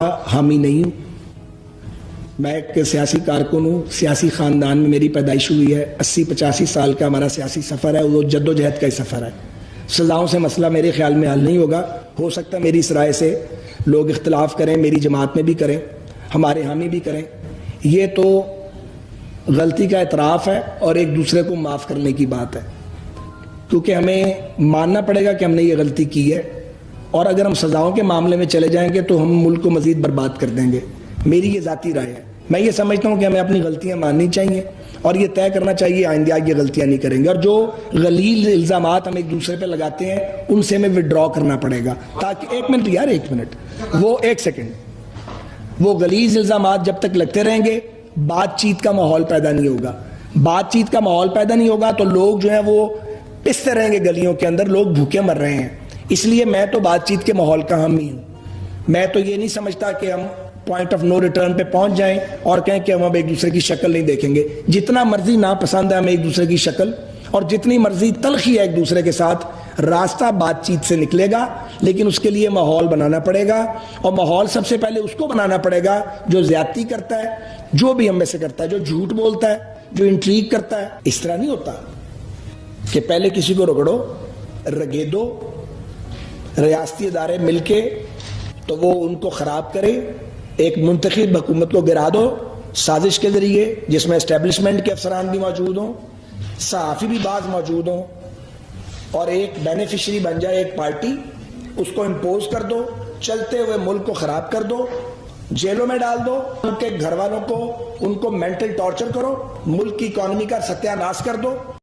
حامی نہیں ہوں. میں ایک سیاسی کارکن ہوں. سیاسی خاندان میں میری پیدائش ہوئی ہے. 80-85 سال کا ہمارا سیاسی سفر ہے. وہ جد و جہد کا ہی سفر ہے. سزاؤں سے مسئلہ میرے خیال میں حل نہیں ہوگا. ہو سکتا ہے میری اس رائے سے لوگ اختلاف کریں, میری جماعت میں بھی کریں, ہمارے حامی بھی کریں. یہ تو غلطی کا اعتراف ہے اور ایک دوسرے کو معاف کرنے کی بات ہے, کیونکہ ہمیں ماننا پڑے گا کہ ہم نے یہ غلطی کی ہے. اور اگر ہم سزاؤں کے معاملے میں چلے جائیں گے تو ہم ملک کو مزید برباد کر دیں گے. میری یہ ذاتی رائے ہے. میں یہ سمجھتا ہوں کہ ہمیں اپنی غلطیاں ماننی چاہیے اور یہ طے کرنا چاہیے آئندہ یہ غلطیاں نہیں کریں گے. اور جو غلیظ الزامات ہم ایک دوسرے پہ لگاتے ہیں ان سے ہمیں وڈرا کرنا پڑے گا, تاکہ ایک سیکنڈ وہ غلیظ الزامات جب تک لگتے رہیں گے بات چیت کا ماحول پیدا نہیں ہوگا. بات چیت کا ماحول پیدا نہیں ہوگا تو لوگ جو ہیں وہ پستے رہیں گے گلیوں کے اندر, لوگ بھوکے مر رہے ہیں. اس لیے میں تو بات چیت کے ماحول کا حامی ہوں. میں تو یہ نہیں سمجھتا کہ ہم پوائنٹ آف نو ریٹرن پہ پہنچ جائیں اور کہیں کہ ہم اب ایک دوسرے کی شکل نہیں دیکھیں گے. جتنا مرضی ناپسند ہے ہمیں ایک دوسرے کی شکل, اور جتنی مرضی تلخی ہے ایک دوسرے کے ساتھ, راستہ بات چیت سے نکلے گا. لیکن اس کے لیے ماحول بنانا پڑے گا, اور ماحول سب سے پہلے اس کو بنانا پڑے گا جو زیادتی کرتا ہے, جو بھی ہم میں سے کرتا ہے, جو جھوٹ بولتا ہے, جو انٹریگ کرتا ہے. اس طرح نہیں ہوتا کہ پہلے کسی کو رگڑو, رگیدو, ریاستی ادارے مل کے تو وہ ان کو خراب کرے, ایک منتخب حکومت کو گرا دو سازش کے ذریعے جس میں اسٹیبلشمنٹ کے افسران بھی موجود ہوں, صحافی بھی بعض موجود ہوں, اور ایک بینیفیشری بن جائے ایک پارٹی, اس کو امپوز کر دو, چلتے ہوئے ملک کو خراب کر دو, جیلوں میں ڈال دو, ان کے گھر والوں کو ان کو مینٹل ٹارچر کرو, ملک کی اکانومی کا ستیہ ناش کر دو.